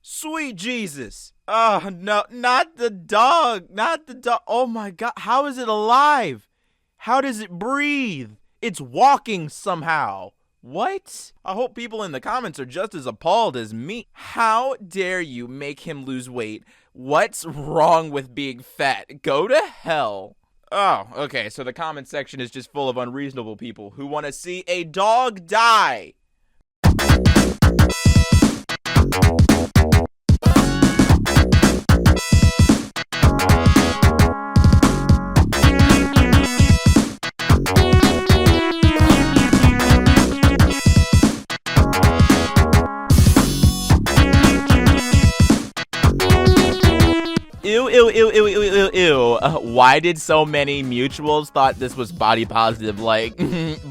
Sweet Jesus. Oh, no, not the dog. Not the dog. Oh my God. How is it alive? How does it breathe? It's walking somehow. What? I hope people in the comments are just as appalled as me. How dare you make him lose weight? What's wrong with being fat? Go to hell. Oh, okay, so the comment section is just full of unreasonable people who want to see a dog die. Ew, ew, ew, ew, ew, ew, ew. Why did so many mutuals thought this was body positive? Like,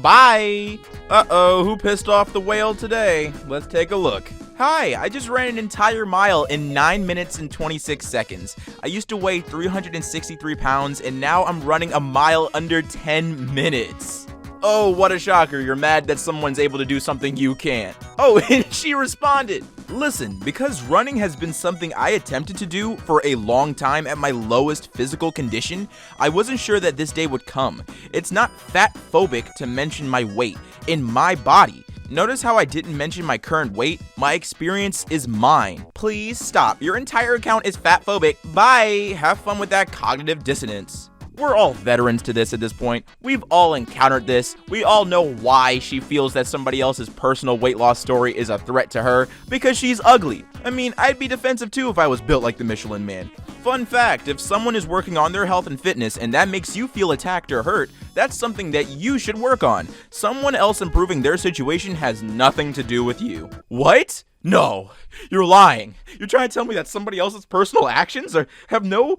bye. Uh-oh, who pissed off the whale today? Let's take a look. Hi, I just ran an entire mile in 9 minutes and 26 seconds. I used to weigh 363 pounds, and now I'm running a mile under 10 minutes. Oh, what a shocker. You're mad that someone's able to do something you can't. Oh, and she responded. Listen, because running has been something I attempted to do for a long time at my lowest physical condition, I wasn't sure that this day would come. It's not fat-phobic to mention my weight in my body. Notice how I didn't mention my current weight? My experience is mine. Please stop. Your entire account is fat-phobic. Bye. Have fun with that cognitive dissonance. We're all veterans to this at this point. We've all encountered this. We all know why she feels that somebody else's personal weight loss story is a threat to her, because she's ugly. I mean, I'd be defensive too if I was built like the Michelin Man. Fun fact, if someone is working on their health and fitness and that makes you feel attacked or hurt, that's something that you should work on. Someone else improving their situation has nothing to do with you. What? No, you're lying. You're trying to tell me that somebody else's personal actions have no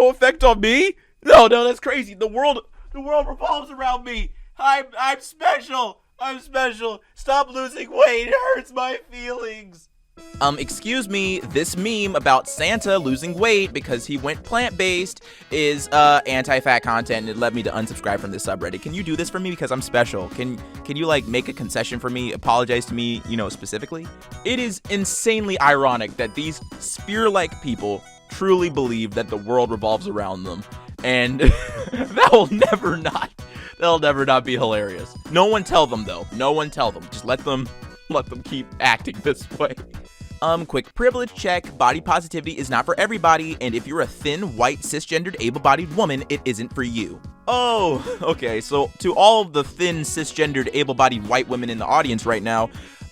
effect on me? No, that's crazy. The world revolves around me. I'm special. I'm special. Stop losing weight. It hurts my feelings. Excuse me, this meme about Santa losing weight because he went plant-based is anti-fat content, and it led me to unsubscribe from this subreddit. Can you do this for me because I'm special? Can you like make a concession for me, apologize to me, specifically? It is insanely ironic that these sphere-like people truly believe that the world revolves around them, and that'll never not be hilarious. No one tell them though. No one tell them. Just let them keep acting this way. Quick privilege check. Body positivity is not for everybody, and if you're a thin, white, cisgendered, able-bodied woman, it isn't for you. Oh, okay. So to all of the thin, cisgendered, able-bodied white women in the audience right now,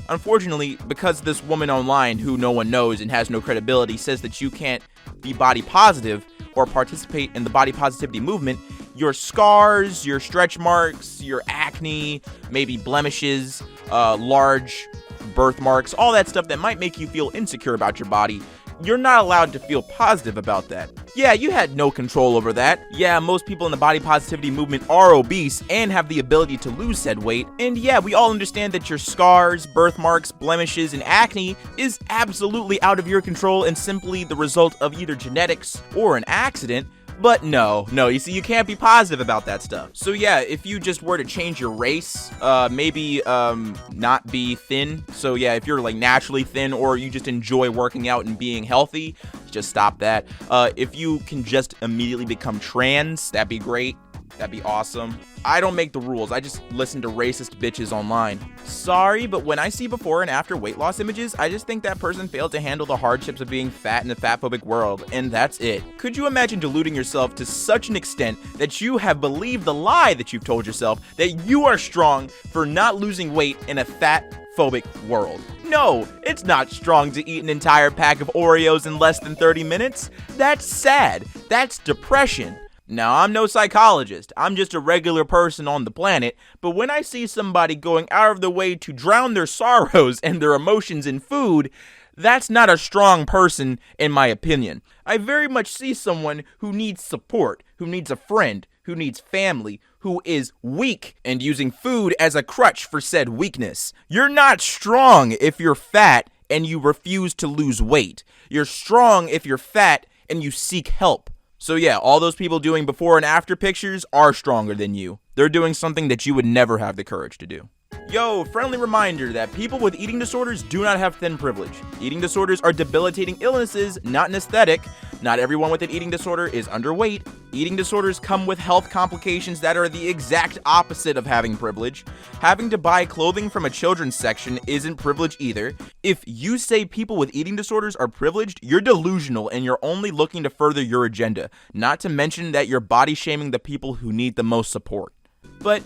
unfortunately, because this woman online who no one knows and has no credibility says that you can't be body positive or participate in the body positivity movement, your scars, your stretch marks, your acne, maybe blemishes, large birthmarks, all that stuff that might make you feel insecure about your body, you're not allowed to feel positive about that. Yeah, you had no control over that. Yeah, most people in the body positivity movement are obese and have the ability to lose said weight. And yeah, we all understand that your scars, birthmarks, blemishes, and acne is absolutely out of your control and simply the result of either genetics or an accident. But no, you see, you can't be positive about that stuff. So yeah, if you just were to change your race, maybe not be thin. So yeah, if you're like naturally thin or you just enjoy working out and being healthy, just stop that. If you can just immediately become trans, that'd be great. That'd be awesome. I don't make the rules. I just listen to racist bitches online. Sorry, but when I see before and after weight loss images, I just think that person failed to handle the hardships of being fat in a fatphobic world, and that's it. Could you imagine deluding yourself to such an extent that you have believed the lie that you've told yourself that you are strong for not losing weight in a fat-phobic world? No, it's not strong to eat an entire pack of Oreos in less than 30 minutes. That's sad. That's depression. Now, I'm no psychologist, I'm just a regular person on the planet, but when I see somebody going out of their way to drown their sorrows and their emotions in food, that's not a strong person, in my opinion. I very much see someone who needs support, who needs a friend, who needs family, who is weak and using food as a crutch for said weakness. You're not strong if you're fat and you refuse to lose weight. You're strong if you're fat and you seek help. So yeah, all those people doing before and after pictures are stronger than you. They're doing something that you would never have the courage to do. Yo, friendly reminder that people with eating disorders do not have thin privilege. Eating disorders are debilitating illnesses, not an aesthetic. Not everyone with an eating disorder is underweight. Eating disorders come with health complications that are the exact opposite of having privilege. Having to buy clothing from a children's section isn't privilege either. If you say people with eating disorders are privileged, you're delusional and you're only looking to further your agenda. Not to mention that you're body shaming the people who need the most support. But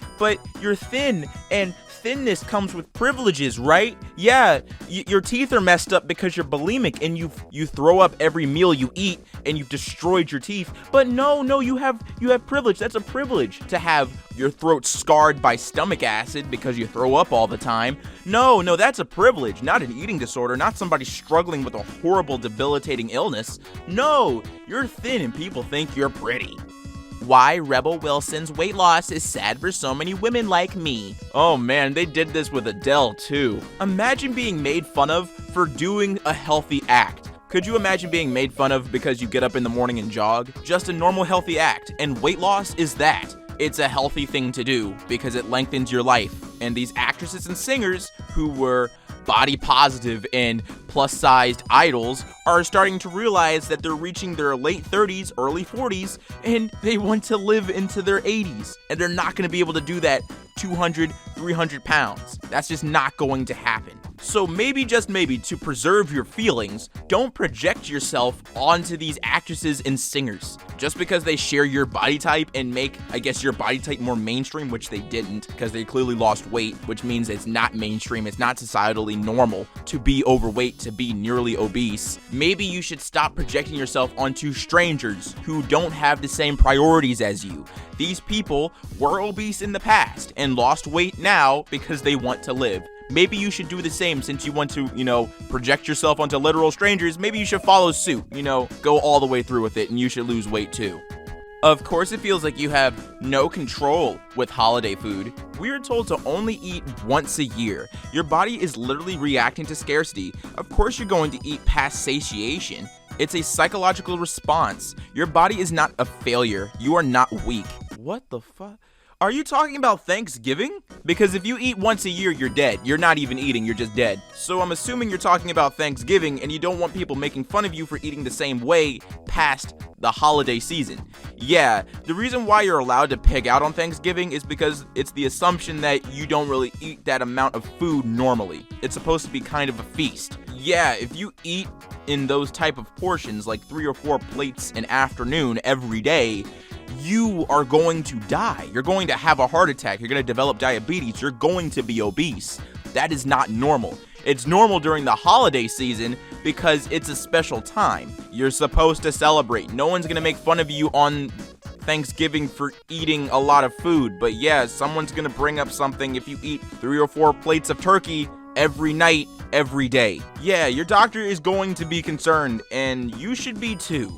you're thin, and thinness comes with privileges, right? Yeah, your teeth are messed up because you're bulimic and you throw up every meal you eat and you've destroyed your teeth. But no, you have privilege. That's a privilege to have your throat scarred by stomach acid because you throw up all the time. No, that's a privilege, not an eating disorder, not somebody struggling with a horrible, debilitating illness. No, you're thin and people think you're pretty. Why Rebel Wilson's weight loss is sad for so many women like me. Oh man, they did this with Adele too. Imagine being made fun of for doing a healthy act. Could you imagine being made fun of because you get up in the morning and jog? Just a normal healthy act, and weight loss is that. It's a healthy thing to do because it lengthens your life. And these actresses and singers who were body positive and plus-sized idols are starting to realize that they're reaching their late 30s, early 40s, and they want to live into their 80s. And they're not going to be able to do that 200, 300 pounds. That's just not going to happen. So maybe, just maybe, to preserve your feelings, don't project yourself onto these actresses and singers. Just because they share your body type and make, I guess, your body type more mainstream, which they didn't, because they clearly lost weight, which means it's not mainstream, it's not societally normal to be overweight, to be nearly obese. Maybe you should stop projecting yourself onto strangers who don't have the same priorities as you. These people were obese in the past and lost weight now because they want to live. Maybe you should do the same since you want to, project yourself onto literal strangers. Maybe you should follow suit, go all the way through with it, and you should lose weight too. Of course, it feels like you have no control with holiday food. We are told to only eat once a year. Your body is literally reacting to scarcity. Of course, you're going to eat past satiation. It's a psychological response. Your body is not a failure. You are not weak. What the fuck? Are you talking about Thanksgiving? Because if you eat once a year, you're dead. You're not even eating, you're just dead. So I'm assuming you're talking about Thanksgiving and you don't want people making fun of you for eating the same way past the holiday season. Yeah, the reason why you're allowed to pig out on Thanksgiving is because it's the assumption that you don't really eat that amount of food normally. It's supposed to be kind of a feast. Yeah, if you eat in those type of portions, like 3 or 4 plates an afternoon every day, you are going to die. You're going to have a heart attack. You're going to develop diabetes. You're going to be obese. That is not normal. It's normal during the holiday season because it's a special time. You're supposed to celebrate. No one's going to make fun of you on Thanksgiving for eating a lot of food. But yeah, someone's going to bring up something if you eat 3 or 4 plates of turkey every night, every day. Yeah, your doctor is going to be concerned, and you should be too.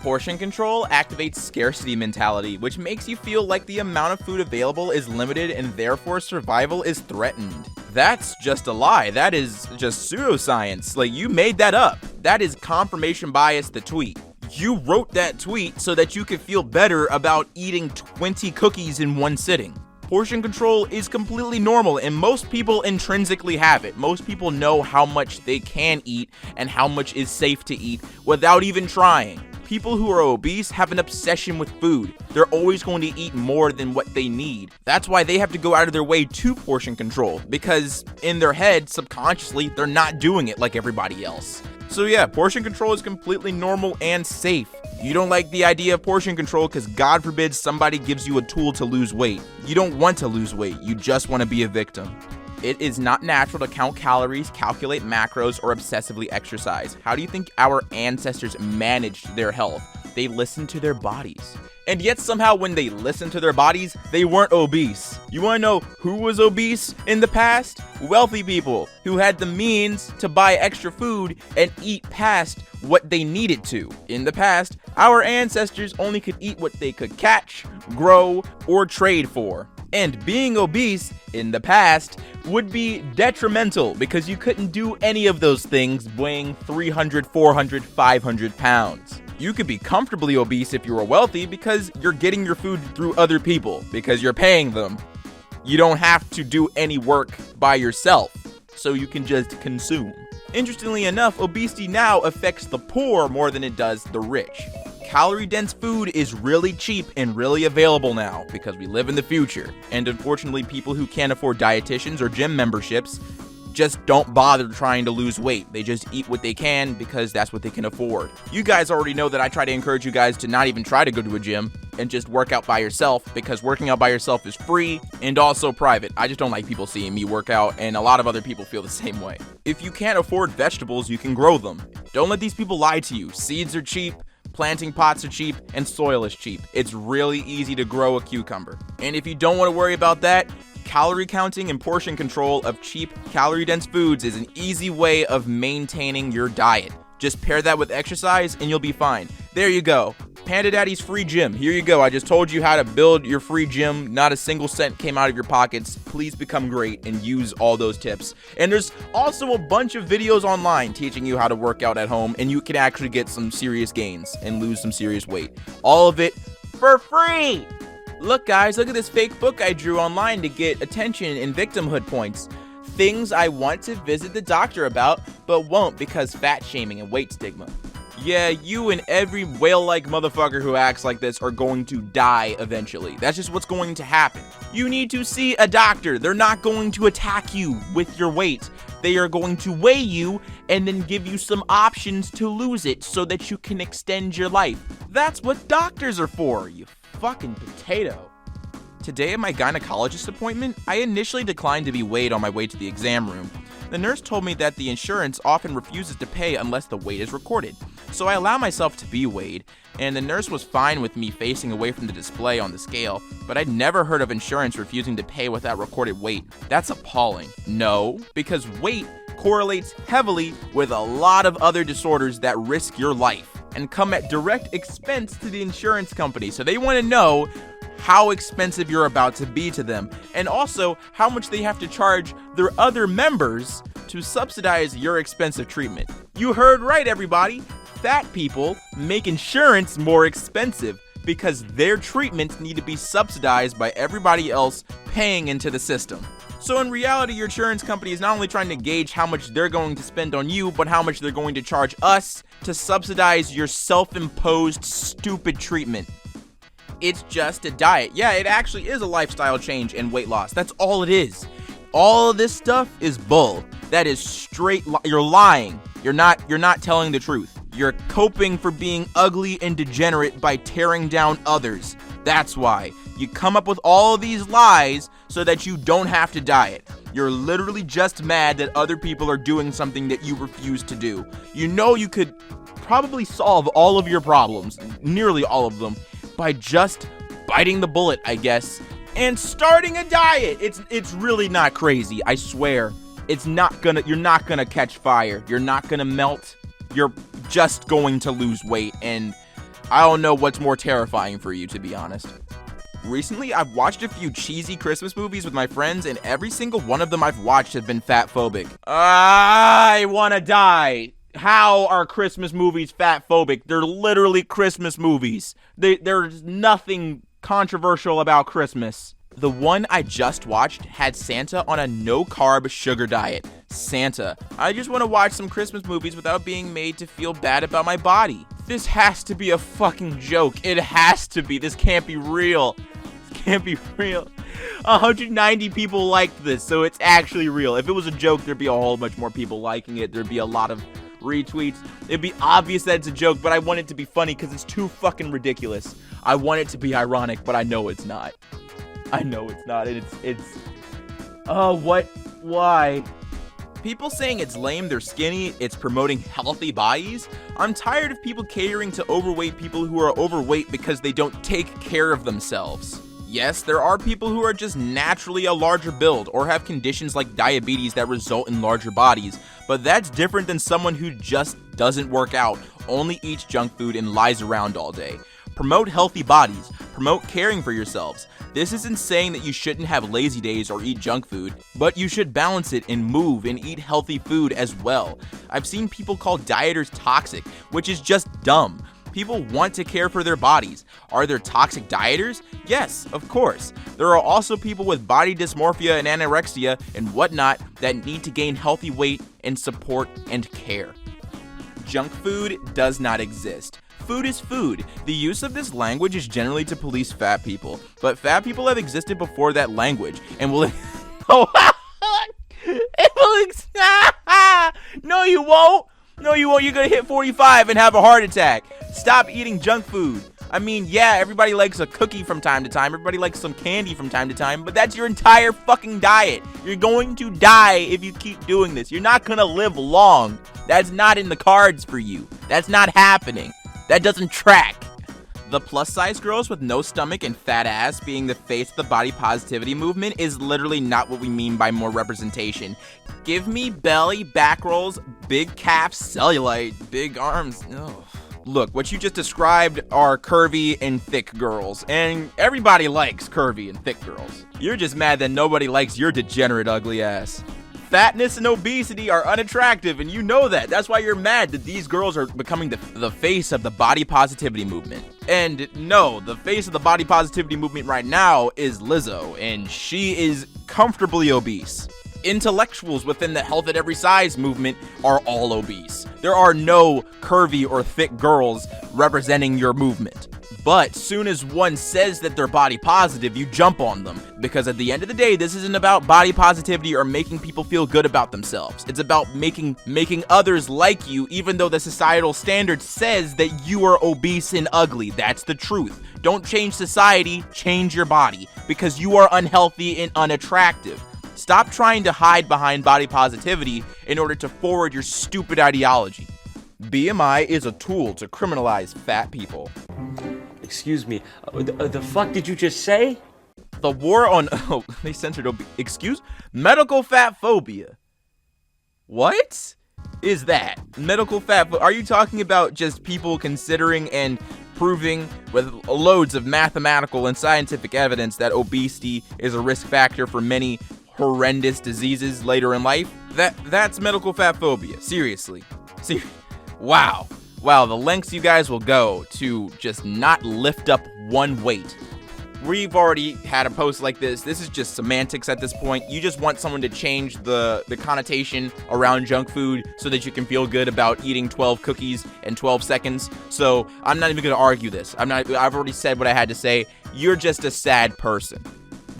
Portion control activates scarcity mentality, which makes you feel like the amount of food available is limited and therefore survival is threatened. That's just a lie. That is just pseudoscience. Like, you made that up. That is confirmation bias, the tweet. You wrote that tweet so that you could feel better about eating 20 cookies in one sitting. Portion control is completely normal and most people intrinsically have it. Most people know how much they can eat and how much is safe to eat without even trying. People who are obese have an obsession with food. They're always going to eat more than what they need. That's why they have to go out of their way to portion control, because in their head, subconsciously, they're not doing it like everybody else. So yeah, portion control is completely normal and safe. You don't like the idea of portion control because God forbid somebody gives you a tool to lose weight. You don't want to lose weight, you just want to be a victim. It is not natural to count calories, calculate macros, or obsessively exercise. How do you think our ancestors managed their health? They listened to their bodies. And yet somehow when they listened to their bodies, they weren't obese. You want to know who was obese in the past? Wealthy people who had the means to buy extra food and eat past what they needed to. In the past, our ancestors only could eat what they could catch, grow, or trade for. And being obese in the past would be detrimental because you couldn't do any of those things weighing 300, 400, 500 pounds. You could be comfortably obese if you were wealthy because you're getting your food through other people because you're paying them. You don't have to do any work by yourself, so you can just consume. Interestingly enough, obesity now affects the poor more than it does the rich. Calorie-dense food is really cheap and really available now because we live in the future. And unfortunately, people who can't afford dietitians or gym memberships just don't bother trying to lose weight. They just eat what they can because that's what they can afford. You guys already know that I try to encourage you guys to not even try to go to a gym and just work out by yourself, because working out by yourself is free and also private. I just don't like people seeing me work out, and a lot of other people feel the same way. If you can't afford vegetables, you can grow them. Don't let these people lie to you. Seeds are cheap, planting pots are cheap, and soil is cheap. It's really easy to grow a cucumber. And if you don't want to worry about that, calorie counting and portion control of cheap, calorie-dense foods is an easy way of maintaining your diet. Just pair that with exercise and you'll be fine. There you go. Panda Daddy's free gym. Here you go. I just told you how to build your free gym. Not a single cent came out of your pockets. Please become great and use all those tips. And there's also a bunch of videos online teaching you how to work out at home, and you can actually get some serious gains and lose some serious weight. All of it for free. Look guys, look at this fake book I drew online to get attention and victimhood points. Things I want to visit the doctor about, but won't because fat shaming and weight stigma. Yeah, you and every whale-like motherfucker who acts like this are going to die eventually. That's just what's going to happen. You need to see a doctor. They're not going to attack you with your weight. They are going to weigh you and then give you some options to lose it so that you can extend your life. That's what doctors are for, you fucking potato. Today at my gynecologist appointment, I initially declined to be weighed on my way to the exam room. The nurse told me that the insurance often refuses to pay unless the weight is recorded. So I allow myself to be weighed, and the nurse was fine with me facing away from the display on the scale, but I'd never heard of insurance refusing to pay without recorded weight. That's appalling. No, because weight correlates heavily with a lot of other disorders that risk your life and come at direct expense to the insurance company. So they want to know how expensive you're about to be to them, and also how much they have to charge their other members to subsidize your expensive treatment. You heard right, everybody. Fat people make insurance more expensive because their treatments need to be subsidized by everybody else paying into the system. So in reality, your insurance company is not only trying to gauge how much they're going to spend on you, but how much they're going to charge us to subsidize your self-imposed stupid treatment. It's just a diet. Yeah, it actually is a lifestyle change and weight loss. That's all it is. All of this stuff is bull. That is straight you're lying. You're not telling the truth. You're coping for being ugly and degenerate by tearing down others. That's why. You come up with all of these lies so that you don't have to diet. You're literally just mad that other people are doing something that you refuse to do. You know you could probably solve all of your problems, nearly all of them, by just biting the bullet, I guess, and starting a diet. It's really not crazy, I swear. You're not gonna catch fire. You're not gonna melt. You're just going to lose weight, and I don't know what's more terrifying for you, to be honest. Recently, I've watched a few cheesy Christmas movies with my friends, and every single one of them I've watched have been fat-phobic. I wanna die. How are Christmas movies fat-phobic? They're literally Christmas movies. There's nothing controversial about Christmas. The one I just watched had Santa on a no-carb sugar diet. Santa. I just want to watch some Christmas movies without being made to feel bad about my body. This has to be a fucking joke. It has to be. This can't be real. This can't be real. 190 people liked this, so it's actually real. If it was a joke, there'd be a whole bunch more people liking it. There'd be a lot of retweets. It'd be obvious that it's a joke, but I want it to be funny because it's too fucking ridiculous. I want it to be ironic, but I know it's not. I know it's not, and why? People saying it's lame they're skinny, it's promoting healthy bodies. I'm tired of people catering to overweight people who are overweight because they don't take care of themselves. Yes, there are people who are just naturally a larger build or have conditions like diabetes that result in larger bodies, but that's different than someone who just doesn't work out, only eats junk food, and lies around all day. Promote healthy bodies. Promote caring for yourselves. This isn't saying that you shouldn't have lazy days or eat junk food, but you should balance it and move and eat healthy food as well. I've seen people call dieters toxic, which is just dumb. People want to care for their bodies. Are there toxic dieters? Yes, of course. There are also people with body dysmorphia and anorexia and whatnot that need to gain healthy weight and support and care. Junk food does not exist. Food is food. The use of this language is generally to police fat people, but fat people have existed before that language and will. No, you won't. No, you won't. You're gonna hit 45 and have a heart attack. Stop eating junk food. I mean, yeah, everybody likes a cookie from time to time. Everybody likes some candy from time to time, but that's your entire fucking diet. You're going to die if you keep doing this. You're not gonna live long. That's not in the cards for you. That's not happening. That doesn't track. The plus-size girls with no stomach and fat ass being the face of the body positivity movement is literally not what we mean by more representation. Give me belly, back rolls, big calves, cellulite, big arms. Ugh. Look, what you just described are curvy and thick girls, and everybody likes curvy and thick girls. You're just mad that nobody likes your degenerate ugly ass. Fatness and obesity are unattractive, and you know that. That's why you're mad that these girls are becoming the face of the body positivity movement. And no, the face of the body positivity movement right now is Lizzo, and she is comfortably obese. Intellectuals within the health at every size movement are all obese. There are no curvy or thick girls representing your movement. But soon as one says that they're body positive, you jump on them. Because at the end of the day, this isn't about body positivity or making people feel good about themselves. It's about making others like you, even though the societal standard says that you are obese and ugly. That's the truth. Don't change society, change your body. Because you are unhealthy and unattractive. Stop trying to hide behind body positivity in order to forward your stupid ideology. BMI is a tool to criminalize fat people. Excuse me, the fuck did you just say? The war on, they censored, medical fat phobia. What is that? Medical fat, are you talking about just people considering and proving with loads of mathematical and scientific evidence that obesity is a risk factor for many horrendous diseases later in life? That's medical fat phobia, seriously. Wow, the lengths you guys will go to just not lift up one weight. We've already had a post like this. This is just semantics at this point. You just want someone to change the connotation around junk food so that you can feel good about eating 12 cookies in 12 seconds. So I'm not even going to argue this. I've already said what I had to say. You're just a sad person.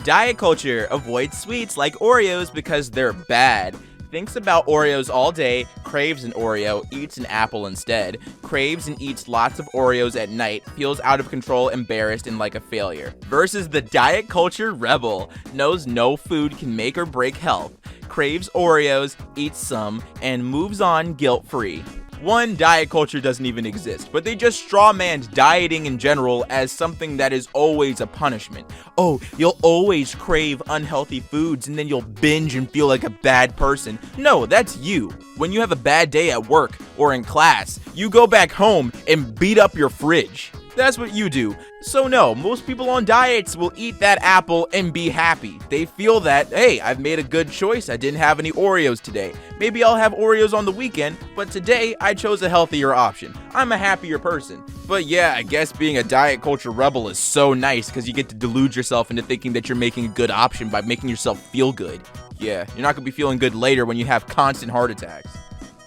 Diet culture avoids sweets like Oreos because they're bad. Thinks about Oreos all day, craves an Oreo, eats an apple instead, craves and eats lots of Oreos at night, feels out of control, embarrassed, and like a failure. Versus the diet culture rebel, knows no food can make or break health, craves Oreos, eats some, and moves on guilt-free. One, diet culture doesn't even exist, but they just strawmanned dieting in general as something that is always a punishment. Oh, you'll always crave unhealthy foods and then you'll binge and feel like a bad person. No, that's you. When you have a bad day at work or in class, you go back home and beat up your fridge. That's what you do. So no, most people on diets will eat that apple and be happy. They feel that, hey, I've made a good choice. I didn't have any Oreos today. Maybe I'll have Oreos on the weekend, but today I chose a healthier option. I'm a happier person. But yeah, I guess being a diet culture rebel is so nice because you get to delude yourself into thinking that you're making a good option by making yourself feel good. Yeah, you're not gonna be feeling good later when you have constant heart attacks.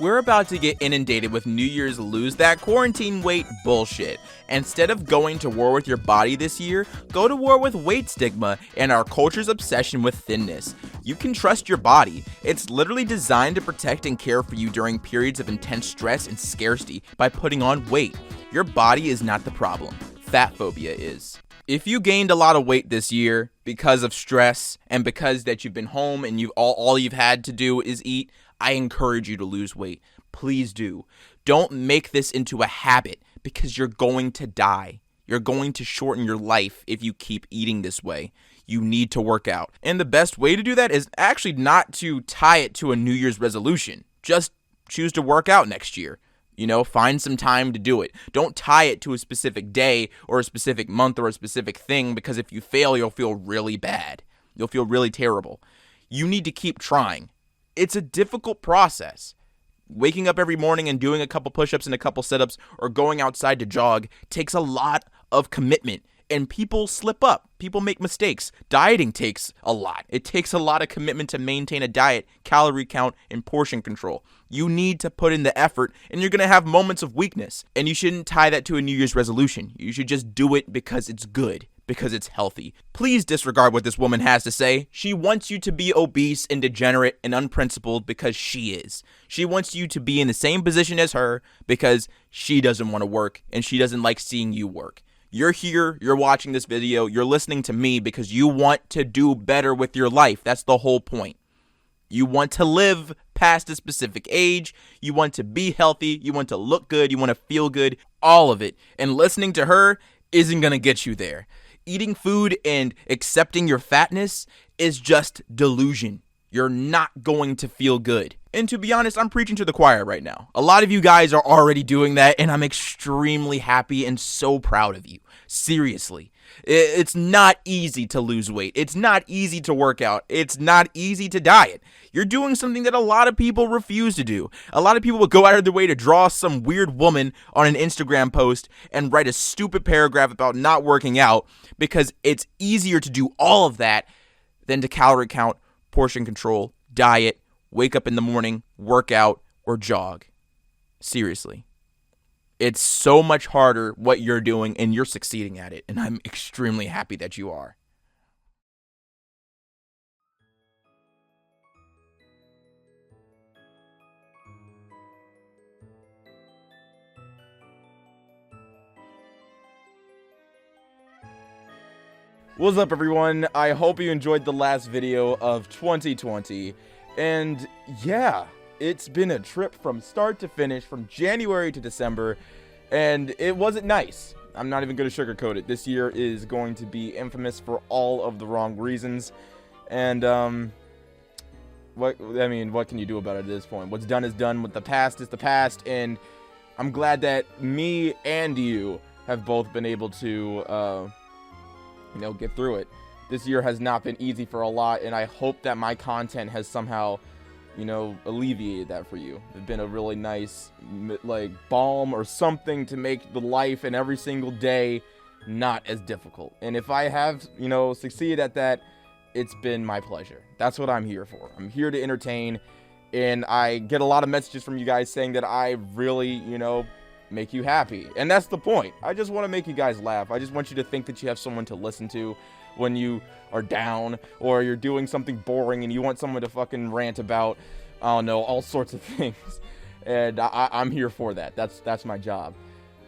We're about to get inundated with New Year's lose that quarantine weight bullshit. Instead of going to war with your body this year, go to war with weight stigma and our culture's obsession with thinness. You can trust your body. It's literally designed to protect and care for you during periods of intense stress and scarcity by putting on weight. Your body is not the problem. Fat phobia is. If you gained a lot of weight this year because of stress and because that you've been home and all you've had to do is eat, I encourage you to lose weight. Please do. Don't make this into a habit because you're going to die. You're going to shorten your life if you keep eating this way. You need to work out. And the best way to do that is actually not to tie it to a New Year's resolution. Just choose to work out next year. Find some time to do it. Don't tie it to a specific day or a specific month or a specific thing because if you fail, you'll feel really bad. You'll feel really terrible. You need to keep trying. It's a difficult process. Waking up every morning and doing a couple push-ups and a couple sit-ups or going outside to jog takes a lot of commitment. And people slip up. People make mistakes. Dieting takes a lot. It takes a lot of commitment to maintain a diet, calorie count, and portion control. You need to put in the effort, and you're going to have moments of weakness. And you shouldn't tie that to a New Year's resolution. You should just do it because it's good, because it's healthy. Please disregard what this woman has to say. She wants you to be obese and degenerate and unprincipled because she is. She wants you to be in the same position as her because she doesn't want to work and she doesn't like seeing you work. You're here, you're watching this video, you're listening to me because you want to do better with your life. That's the whole point. You want to live past a specific age, you want to be healthy, you want to look good, you want to feel good, all of it. And listening to her isn't going to get you there. Eating food and accepting your fatness is just delusion. You're not going to feel good. And to be honest, I'm preaching to the choir right now. A lot of you guys are already doing that, and I'm extremely happy and so proud of you. Seriously. It's not easy to lose weight. It's not easy to work out. It's not easy to diet. You're doing something that a lot of people refuse to do. A lot of people will go out of their way to draw some weird woman on an Instagram post and write a stupid paragraph about not working out because it's easier to do all of that than to calorie count, portion control, diet, wake up in the morning, work out, or jog. Seriously. It's so much harder what you're doing, and you're succeeding at it, and I'm extremely happy that you are. What's up, everyone? I hope you enjoyed the last video of 2020, and yeah, it's been a trip from start to finish, from January to December, and it wasn't nice. I'm not even going to sugarcoat it. This year is going to be infamous for all of the wrong reasons, and what can you do about it at this point? What's done is done. What the past is the past, and I'm glad that me and you have both been able to get through it. This year has not been easy for a lot, and I hope that my content has somehow, alleviated that for you. It's been a really nice, balm or something to make the life and every single day not as difficult. And if I have, succeeded at that, it's been my pleasure. That's what I'm here for. I'm here to entertain, and I get a lot of messages from you guys saying that I really, make you happy. And that's the point. I just want to make you guys laugh. I just want you to think that you have someone to listen to when you are down or you're doing something boring and you want someone to fucking rant about, I don't know, all sorts of things. And I'm here for that. That's my job.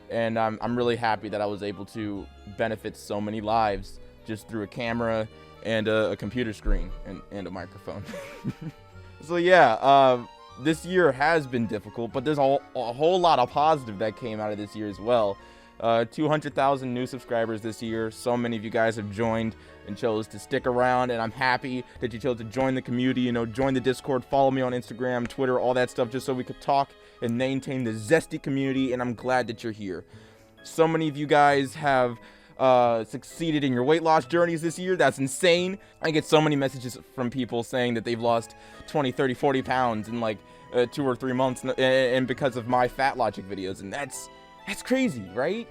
And I'm really happy that I was able to benefit so many lives just through a camera and a computer screen and a microphone. So yeah, this year has been difficult, but there's a whole lot of positive that came out of this year as well. 200,000 new subscribers this year. So many of you guys have joined and chose to stick around, and I'm happy that you chose to join the community, join the Discord, follow me on Instagram, Twitter, all that stuff, just so we could talk and maintain the zesty community, and I'm glad that you're here. So many of you guys have succeeded in your weight loss journeys this year. That's insane. I get so many messages from people saying that they've lost 20, 30, 40 pounds in 2 or 3 months, and because of my Fatlogic videos, and that's crazy, right?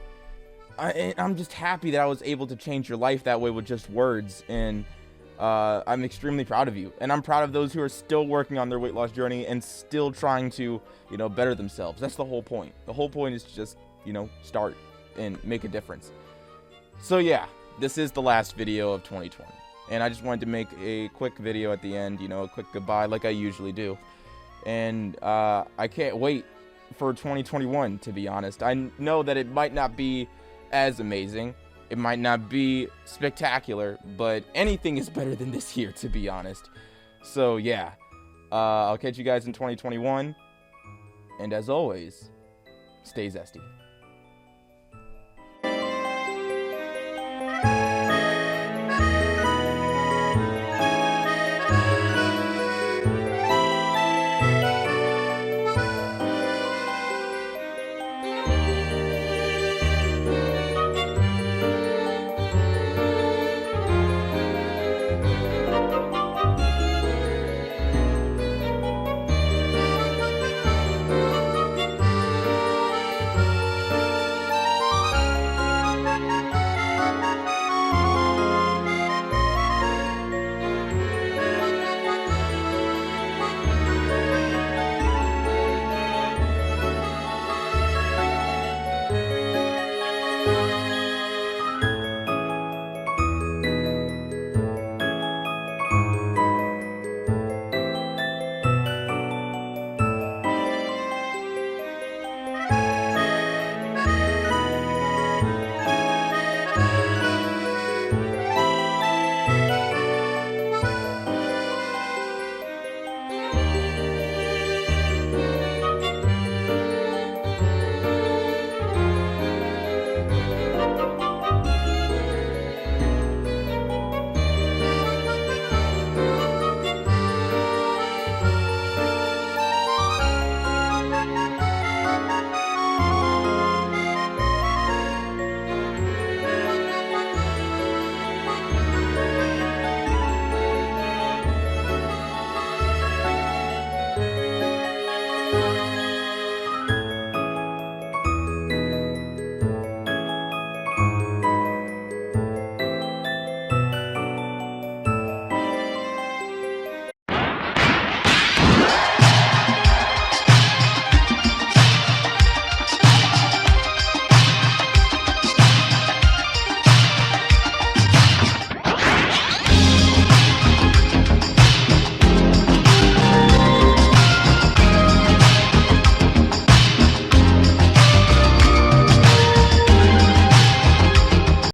I'm just happy that I was able to change your life that way with just words, and I'm extremely proud of you, and I'm proud of those who are still working on their weight loss journey and still trying to, better themselves. That's the whole point. The whole point is to just, start and make a difference. So yeah, this is the last video of 2020, and I just wanted to make a quick video at the end, a quick goodbye like I usually do. And I can't wait for 2021, to be honest. I know that it might not be as amazing, it might not be spectacular, but anything is better than this year, to be honest. So yeah, I'll catch you guys in 2021, and as always, stay zesty.